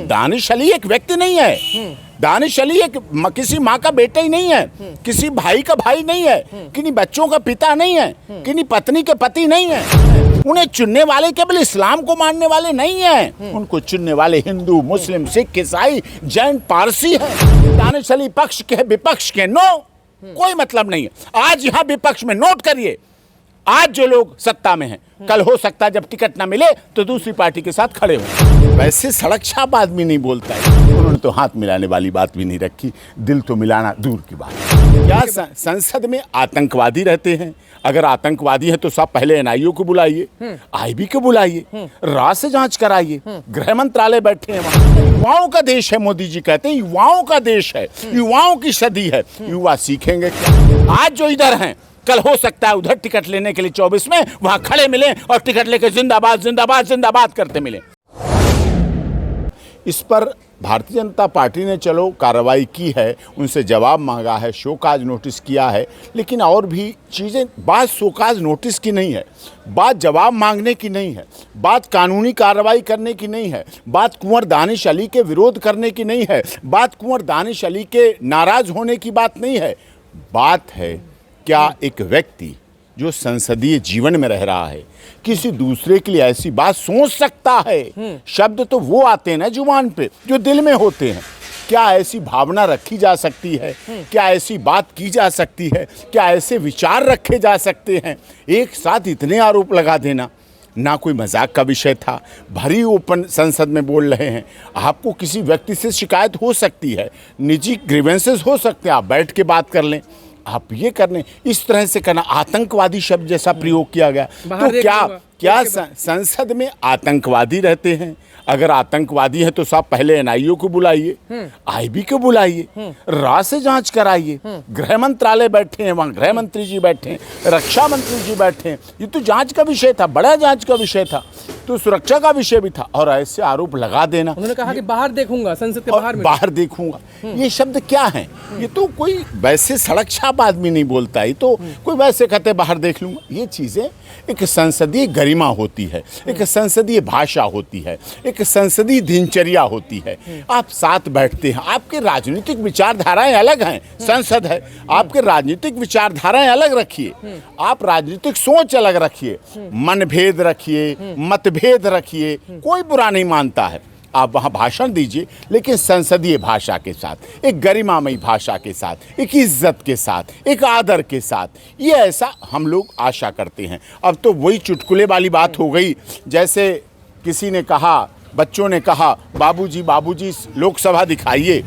दानिश अली एक व्यक्ति नहीं है। दानिश अली एक किसी माँ का बेटा ही नहीं है, किसी भाई का भाई नहीं है, किन्हीं बच्चों का पिता नहीं है, किन्हीं पत्नी के पति नहीं है। उन्हें चुनने वाले केवल इस्लाम को मानने वाले नहीं हैं, उनको चुनने वाले हिंदू, मुस्लिम, सिख, ईसाई, जैन, पारसी है। दानिश अली पक्ष के विपक्ष के नो कोई मतलब नहीं है। आज यहाँ विपक्ष में नोट करिए, आज जो लोग सत्ता में हैं, कल हो सकता है जब टिकट ना मिले तो दूसरी पार्टी के साथ खड़े हो। वैसे सड़क छाप आदमी नहीं बोलता है। उन्होंने तो हाथ मिलाने वाली बात भी नहीं रखी, दिल तो मिलाना दूर की बात। क्या संसद में आतंकवादी रहते हैं? अगर आतंकवादी है तो सब पहले एनआईओ को बुलाइए, आईबी को बुलाइए, राज से जांच कराइए। गृह मंत्रालय बैठे हैं वहां। युवाओं का देश है, मोदी जी कहते हैं युवाओं का देश है, युवाओं की सदी है। युवा सीखेंगे क्या? आज जो इधर हैं, कल हो सकता है उधर टिकट लेने के लिए 24 में वहां खड़े मिले और टिकट लेकर जिंदाबाद जिंदाबाद जिंदाबाद करते मिले। इस पर भारतीय जनता पार्टी ने चलो कार्रवाई की है, उनसे जवाब मांगा है, शोकाज नोटिस किया है, लेकिन और भी चीज़ें, बात शोकाज नोटिस की नहीं है, बात जवाब मांगने की नहीं है, बात कानूनी कार्रवाई करने की नहीं है, बात कुंवर दानिश अली के विरोध करने की नहीं है, बात कुंवर दानिश अली के नाराज होने की बात नहीं है। बात है क्या एक व्यक्ति जो संसदीय जीवन में रह रहा है किसी दूसरे के लिए ऐसी बात सोच सकता है? शब्द तो वो आते हैं ना जुबान पे जो दिल में होते हैं। क्या ऐसी भावना रखी जा सकती है? क्या ऐसी बात की जा सकती है? क्या ऐसे विचार रखे जा सकते हैं? एक साथ इतने आरोप लगा देना ना कोई मजाक का विषय था। भरी ओपन संसद में बोल रहे हैं। आपको किसी व्यक्ति से शिकायत हो सकती है, निजी ग्रीवेंसेस हो सकते हैं, आप बैठ के बात कर लें। आप ये करने इस तरह से करना, आतंकवादी शब्द जैसा प्रयोग किया गया, तो क्या संसद में आतंकवादी रहते हैं? अगर आतंकवादी है तो सब पहले एनआईओ को बुलाइए, आईबी को बुलाइए, राज से जांच कराइए। गृह मंत्रालय बैठे हैं वहां, गृह मंत्री जी बैठे हैं, रक्षा मंत्री जी बैठे हैं। ये तो जांच का विषय था, बड़ा जांच का विषय था, तो सुरक्षा का विषय भी था। और ऐसे आरोप लगा देना, उन्होंने कहा कि बाहर देखूंगा, संसद के बाहर देखूंगा, ये शब्द क्या है? ये तो कोई वैसे सड़क छाप आदमी नहीं बोलता है, तो कोई वैसे कहते बाहर देख लूंगा। ये चीजें एक संसदीय गरिमा होती है, एक संसदीय भाषा होती है, एक संसदीय दिनचर्या होती है। आप साथ बैठते हैं, आपके राजनीतिक विचारधाराएं अलग हैं, संसद है, आपके राजनीतिक विचारधाराएं अलग रखिए, आप राजनीतिक सोच अलग रखिए, मनभेद रखिए, मतभेद रखिए, कोई बुरा नहीं मानता है। आप वहाँ भाषण दीजिए, लेकिन संसदीय भाषा के साथ, एक गरिमामयी भाषा के साथ, एक इज्जत के साथ, एक आदर के साथ। ये ऐसा हम लोग आशा करते हैं। अब तो वही चुटकुले वाली बात हो गई, जैसे किसी ने कहा, बच्चों ने कहा, बाबूजी बाबूजी लोकसभा दिखाइए,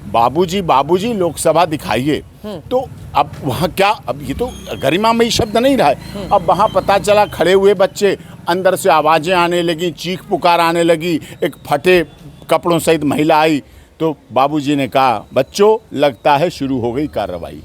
बाबूजी बाबूजी लोकसभा दिखाइए। तो अब वहाँ क्या, अब ये तो गरिमामयी शब्द नहीं रहा है। अब वहाँ पता चला खड़े हुए बच्चे, अंदर से आवाज़ें आने लगी, चीख पुकार आने लगी, एक फटे कपड़ों सहित महिला आई, तो बाबूजी ने कहा, बच्चों लगता है शुरू हो गई कार्रवाई।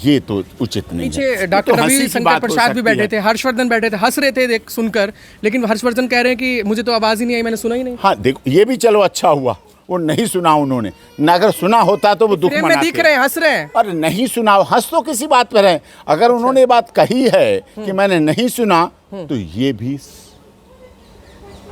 ये तो उचित नहीं है। पीछे डॉक्टर रविशंकर प्रसाद भी बैठे थे, हर्षवर्धन बैठे थे, हंस रहे थे देख सुनकर, लेकिन हर्षवर्धन कह रहे हैं कि मुझे तो आवाज़ ही नहीं आई, मैंने सुना ही नहीं। हाँ देखो, ये भी चलो अच्छा हुआ, वो नहीं सुना उन्होंने, ना अगर सुना होता तो वो दुख मनाते। दिख रहे हैं, हंस रहे हैं। और नहीं सुना, हंस तो किसी बात पर है। अगर उन्होंने बात कही है कि मैंने नहीं सुना, तो ये भी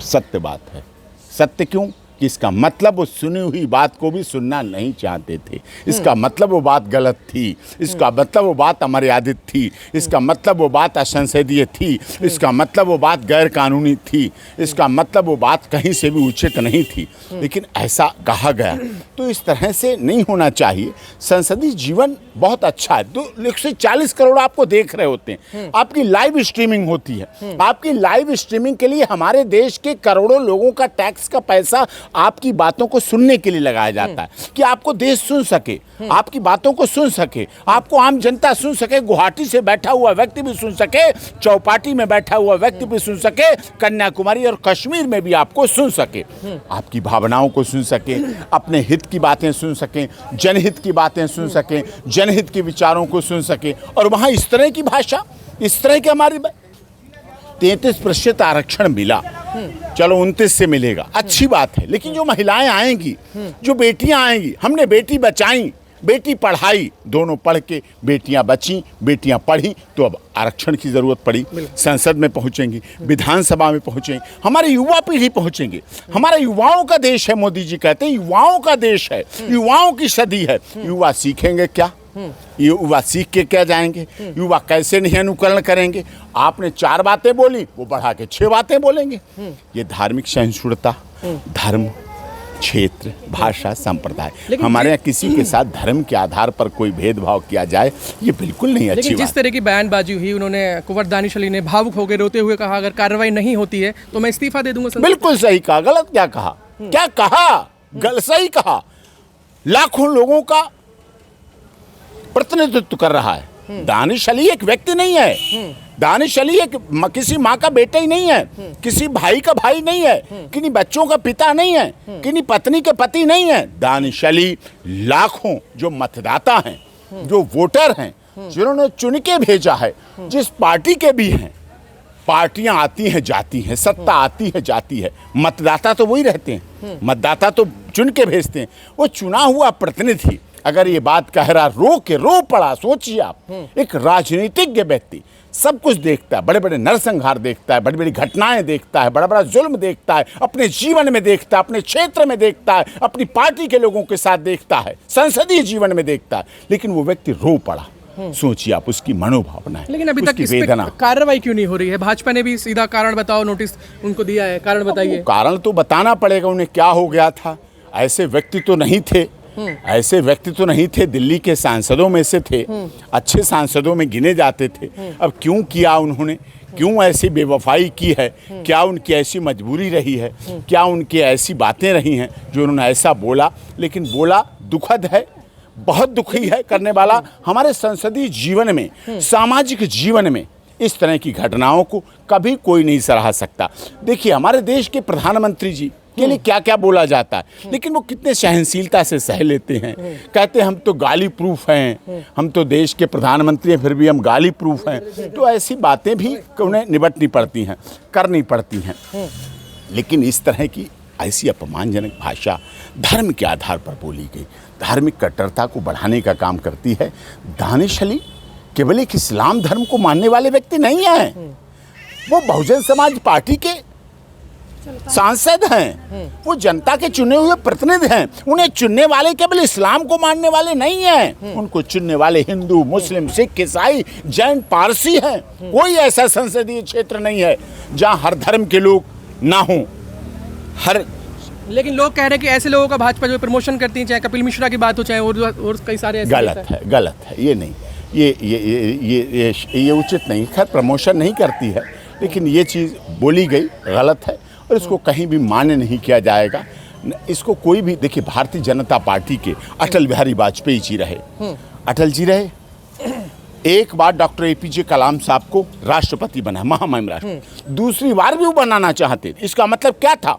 सत्य बात है। सत्य क्यों? कि इसका मतलब वो सुनी हुई बात को भी सुनना नहीं चाहते थे, इसका मतलब वो बात गलत थी, इसका मतलब वो बात अमर्यादित थी, इसका मतलब वो बात असंसदीय थी, इसका मतलब वो बात गैर कानूनी थी, इसका मतलब वो बात कहीं से भी उचित नहीं थी, लेकिन ऐसा कहा गया। तो इस तरह से नहीं होना चाहिए। संसदीय जीवन बहुत अच्छा है। 140 करोड़ आपको देख रहे होते हैं, आपकी लाइव स्ट्रीमिंग होती है। आपकी लाइव स्ट्रीमिंग के लिए हमारे देश के करोड़ों लोगों का टैक्स का पैसा आपकी बातों को सुनने के लिए लगाया जाता है, कि आपको देश सुन सके, आपकी बातों को सुन सके, आपको आम जनता सुन सके, गुवाहाटी से बैठा हुआ व्यक्ति भी सुन सके, चौपाटी में बैठा हुआ व्यक्ति भी सुन सके, कन्याकुमारी और कश्मीर में भी आपको सुन सके, आपकी भावनाओं को सुन सके, अपने हित की बातें सुन सकें, जनहित की बातें सुन सकें, जनहित के विचारों को सुन सके। और वहाँ इस तरह की भाषा, इस तरह की हमारी 33% आरक्षण मिला, चलो 29 से मिलेगा, अच्छी बात है। लेकिन जो महिलाएं आएंगी, जो बेटियां आएंगी, हमने बेटी बचाई, बेटी पढ़ाई, दोनों पढ़ के बेटियां बची, बेटियां पढ़ी, तो अब आरक्षण की ज़रूरत पड़ी। संसद में पहुंचेंगी, विधानसभा में पहुंचेंगे, हमारे युवा पीढ़ी पहुंचेंगे। हमारा युवाओं का देश है, मोदी जी कहते हैं युवाओं का देश है, युवाओं की सदी है। युवा सीखेंगे क्या? युवा सीख के क्या जाएंगे? युवा कैसे नहीं अनुकरण करेंगे? आपने 4 बातें बोली, वो बढ़ा के 6 बातें बोलेंगे। ये धार्मिक सहिष्णुता, धर्म, क्षेत्र, भाषा, संप्रदाय, हमारे यहाँ किसी के साथ धर्म के आधार पर कोई भेदभाव किया जाए, ये बिल्कुल नहीं अच्छी लेकिन बात। जिस तरह की बयानबाजी हुई, उन्होंने कुंवर दानिश अली ने भावुक होकर रोते हुए कहा अगर कार्रवाई नहीं होती है तो मैं इस्तीफा दे दूंगा। बिल्कुल सही कहा। गलत क्या कहा? क्या कहा? सही कहा। लाखों लोगों का प्रतिनिधित्व कर रहा है। दानिश अली एक व्यक्ति नहीं है, दानिश अली एक किसी माँ का बेटा ही नहीं है, किसी भाई का भाई नहीं है, किन्हीं बच्चों का पिता नहीं है, किन्हीं पत्नी के पति नहीं है। दानिश अली लाखों जो मतदाता हैं, जो वोटर हैं, जिन्होंने चुन के भेजा है, जिस पार्टी के भी हैं। पार्टियां आती हैं जाती हैं, सत्ता आती है जाती है, मतदाता तो वही रहते हैं। मतदाता तो चुन के भेजते हैं। वो चुना हुआ प्रतिनिधि अगर ये बात कह रहा, रो पड़ा। सोचिए आप, एक राजनीतिज्ञ व्यक्ति सब कुछ देखता है, बड़े बड़े नरसंहार देखता है, बड़ी बड़ी घटनाएं देखता है, बड़ा बड़ा जुल्म देखता है, अपने जीवन में देखता है, अपने क्षेत्र में देखता है, अपनी पार्टी के लोगों के साथ देखता है, संसदीय जीवन में देखता है, लेकिन वो व्यक्ति रो पड़ा। सोचिए आप उसकी मनोभावना है, लेकिन अभी तक इस पे कार्रवाई क्यों नहीं हो रही है? भाजपा ने भी सीधा कारण बताओ नोटिस उनको दिया है, कारण बताइए। कारण तो बताना पड़ेगा, उन्हें क्या हो गया था। ऐसे व्यक्ति तो नहीं थे, ऐसे व्यक्ति तो नहीं थे, दिल्ली के सांसदों में से थे, अच्छे सांसदों में गिने जाते थे। अब क्यों किया उन्होंने? क्यों ऐसी बेवफाई की है? क्या उनकी ऐसी मजबूरी रही है? क्या उनकी ऐसी बातें रही हैं जो उन्होंने ऐसा बोला? लेकिन बोला दुखद है, बहुत दुखी है करने वाला। हमारे संसदीय जीवन में, सामाजिक जीवन में इस तरह की घटनाओं को कभी कोई नहीं सराह सकता। देखिए हमारे देश के प्रधानमंत्री जी के लिए क्या क्या बोला जाता है, लेकिन वो कितने सहनशीलता से सह लेते हैं। कहते हैं हम तो गाली प्रूफ हैं, हम तो देश के प्रधानमंत्री हैं, फिर भी हम गाली प्रूफ हैं। तो ऐसी बातें भी उन्हें निपटनी पड़ती हैं, करनी पड़ती हैं। लेकिन इस तरह की ऐसी अपमानजनक भाषा धर्म के आधार पर बोली गई, धार्मिक कट्टरता को बढ़ाने का काम करती है। दानिश अली केवल एक इस्लाम धर्म को मानने वाले व्यक्ति नहीं हैं, वो बहुजन समाज पार्टी के सांसद हैं, वो जनता के चुने हुए प्रतिनिधि हैं। उन्हें चुनने वाले केवल इस्लाम को मानने वाले नहीं हैं, उनको चुनने वाले हिंदू, मुस्लिम, सिख, ईसाई, जैन, पारसी हैं। कोई ऐसा संसदीय क्षेत्र नहीं है जहां हर धर्म के लोग ना हों। लेकिन लोग कह रहे हैं कि ऐसे लोगों का भाजपा जो प्रमोशन करती है, चाहे कपिल मिश्रा की बात हो, चाहे और कई सारे ऐसे। गलत है, ये नहीं, ये उचित नहीं। खैर प्रमोशन नहीं करती है, लेकिन ये चीज़ बोली गई गलत है और इसको कहीं भी मान्य नहीं किया जाएगा। इसको कोई भी, देखिए भारतीय जनता पार्टी के अटल बिहारी वाजपेयी जी रहे, अटल जी रहे, एक बार डॉक्टर APJ कलाम साहब को राष्ट्रपति बना, महामहिम राष्ट्रपति, दूसरी बार भी वो बनाना चाहते थे। इसका मतलब क्या था?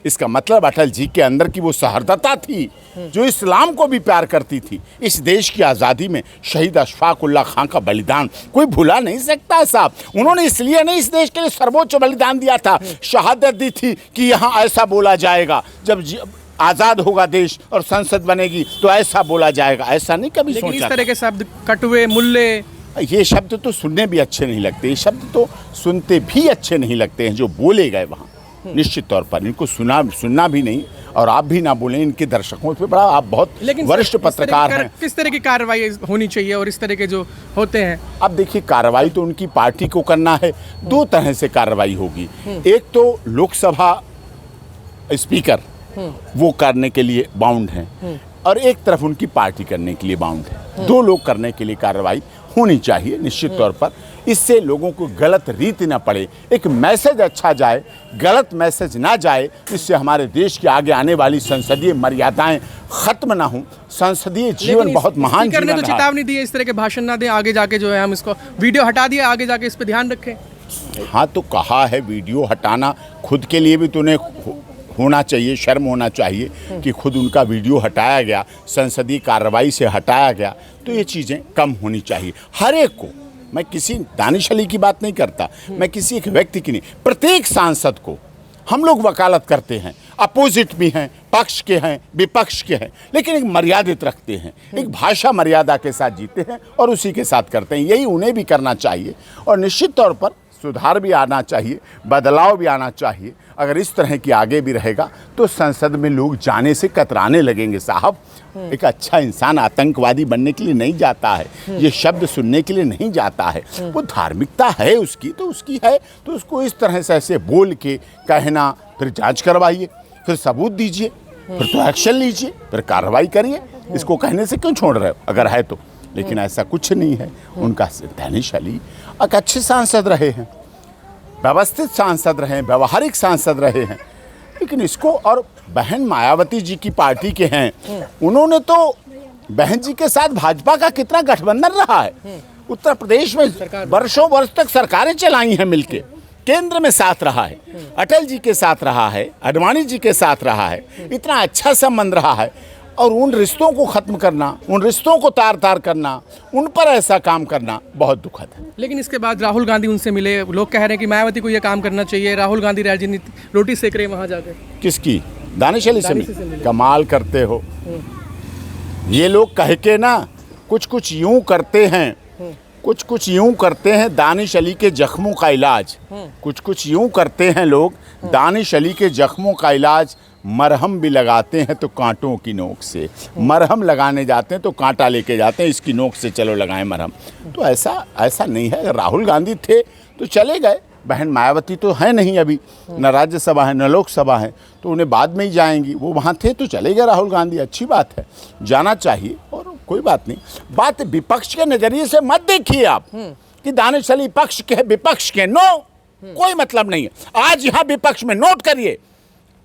इसका मतलब अटल जी के अंदर की वो सहृदयता थी जो इस्लाम को भी प्यार करती थी। इस देश की आज़ादी में शहीद अशफाक उल्लाह खां का बलिदान कोई भुला नहीं सकता है साहब। उन्होंने इसलिए नहीं इस देश के लिए सर्वोच्च बलिदान दिया था, शहादत दी थी कि यहाँ ऐसा बोला जाएगा, जब आज़ाद होगा देश और संसद बनेगी तो ऐसा बोला जाएगा। ऐसा नहीं कभी सोचा। इस तरह के शब्द, कटुए, मुल्ले, ये शब्द तो सुनने भी अच्छे नहीं लगते, ये शब्द तो सुनते भी अच्छे नहीं लगते हैं जो बोले गए वहाँ। निश्चित तौर पर इनको सुनना भी नहीं, और आप भी ना बोलें, इनके दर्शकों पे बड़ा, आप बहुत वरिष्ठ पत्रकार हैं। किस तरह की कार्रवाई होनी चाहिए और इस तरह के जो होते हैं? अब देखिए कार्रवाई तो उनकी पार्टी को करना है, 2 तरह से कार्रवाई होगी। एक तो लोकसभा स्पीकर वो करने के लिए बाउंड हैं, और एक तरफ उनकी पार्टी करने के लिए बाउंड है। 2 लोग करने के लिए कार्रवाई होनी चाहिए निश्चित तौर पर। इससे लोगों को गलत रीति ना पड़े, एक मैसेज अच्छा जाए, गलत मैसेज ना जाए, इससे हमारे देश की आगे आने वाली संसदीय मर्यादाएं खत्म ना हो। संसदीय जीवन बहुत महान जीवन है। तो चेतावनी दी है इस तरह के भाषण ना दें, आगे जाके जो है हम इसको वीडियो हटा दिए, आगे जाके इस पर ध्यान रखें। हाँ तो कहा है वीडियो हटाना, खुद के लिए भी तो उन्हें होना चाहिए, शर्म होना चाहिए कि खुद उनका वीडियो हटाया गया, संसदीय कार्रवाई से हटाया गया। तो ये चीज़ें कम होनी चाहिए। हर एक को, मैं किसी दानिश अली की बात नहीं करता, मैं किसी एक व्यक्ति की नहीं, प्रत्येक सांसद को हम लोग वकालत करते हैं, अपोजिट भी हैं, पक्ष के हैं, विपक्ष के हैं, लेकिन एक मर्यादित रखते हैं, एक भाषा मर्यादा के साथ जीते हैं और उसी के साथ करते हैं। यही उन्हें भी करना चाहिए और निश्चित तौर पर सुधार भी आना चाहिए, बदलाव भी आना चाहिए। अगर इस तरह की आगे भी रहेगा तो संसद में लोग जाने से कतराने लगेंगे। साहब, एक अच्छा इंसान आतंकवादी बनने के लिए नहीं जाता है, ये शब्द सुनने के लिए नहीं जाता है। वो धार्मिकता है उसकी तो उसकी है, तो उसको इस तरह से ऐसे बोल के कहना, फिर जांच करवाइए, फिर सबूत दीजिए, फिर तो एक्शन लीजिए, फिर कार्रवाई करिए। इसको कहने से क्यों छोड़ रहे हो अगर है तो? लेकिन ऐसा कुछ नहीं है। उनका दानिश अली एक अच्छे सांसद रहे हैं, व्यवस्थित सांसद रहे हैं, व्यवहारिक सांसद रहे हैं, लेकिन इसको और बहन मायावती जी की पार्टी के हैं, उन्होंने तो बहन जी के साथ भाजपा का कितना गठबंधन रहा है। उत्तर प्रदेश में वर्षों वर्ष तक सरकारें चलाई हैं मिलके, केंद्र में साथ रहा है, अटल जी के साथ रहा है, आडवाणी जी के साथ रहा है, इतना अच्छा संबंध रहा है। और उन रिश्तों को ख़त्म करना, उन रिश्तों को तार तार करना, उन पर ऐसा काम करना बहुत दुखद है। लेकिन इसके बाद राहुल गांधी उनसे मिले, लोग कह रहे हैं कि मायावती को ये काम करना चाहिए। राहुल गांधी राजनीति रोटी सेक रहे हैं वहाँ जाकर। किसकी? दानिश अली से मिले। कमाल करते हो, ये लोग कह के ना कुछ कुछ यूं करते हैं, कुछ कुछ यूं करते हैं दानिश अली के जख्मों का इलाज, कुछ कुछ यूं करते हैं लोग दानिश अली के जख्मों का इलाज। मरहम भी लगाते हैं तो कांटों की नोक से, मरहम लगाने जाते हैं तो कांटा लेके जाते हैं, इसकी नोक से चलो लगाएं मरहम। तो ऐसा नहीं है। राहुल गांधी थे तो चले गए, बहन मायावती तो है नहीं अभी, न राज्यसभा है न लोकसभा है, तो उन्हें बाद में ही जाएंगी। वो वहाँ थे तो चले गए राहुल गांधी, अच्छी बात है, जाना चाहिए और कोई बात नहीं। बात विपक्ष के नज़रिए से मत देखिए आप कि दानिश अली पक्ष के विपक्ष के, नो, कोई मतलब नहीं है। आज यहाँ विपक्ष में नोट करिए,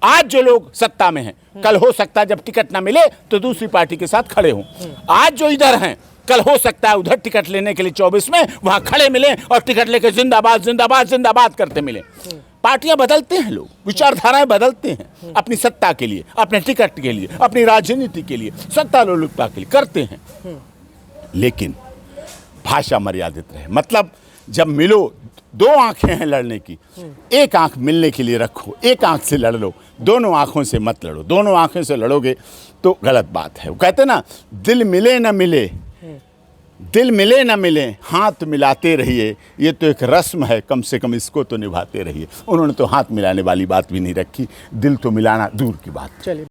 आज जो लोग सत्ता में हैं, कल हो सकता है जब टिकट ना मिले तो दूसरी पार्टी के साथ खड़े हों। आज जो इधर हैं, कल हो सकता है उधर टिकट लेने के लिए 24 में वहां खड़े मिले और टिकट लेकर जिंदाबाद जिंदाबाद जिंदाबाद करते मिले। पार्टियां बदलते हैं, लोग विचारधाराएं बदलते हैं, अपनी सत्ता के लिए, अपने टिकट के लिए, अपनी राजनीति के लिए, सत्ता लोलुपता के लिए करते हैं। लेकिन भाषा मर्यादित रहे। मतलब जब मिलो, दो आंखें हैं लड़ने की, एक आंख मिलने के लिए रखो, एक आंख से लड़ लो, दोनों आंखों से मत लड़ो। दोनों आंखों से लड़ोगे तो गलत बात है। वो कहते हैं ना, दिल मिले न मिले, दिल मिले न मिले, हाथ मिलाते रहिए, ये तो एक रस्म है, कम से कम इसको तो निभाते रहिए। उन्होंने तो हाथ मिलाने वाली बात भी नहीं रखी, दिल तो मिलाना दूर की बात। चलिए।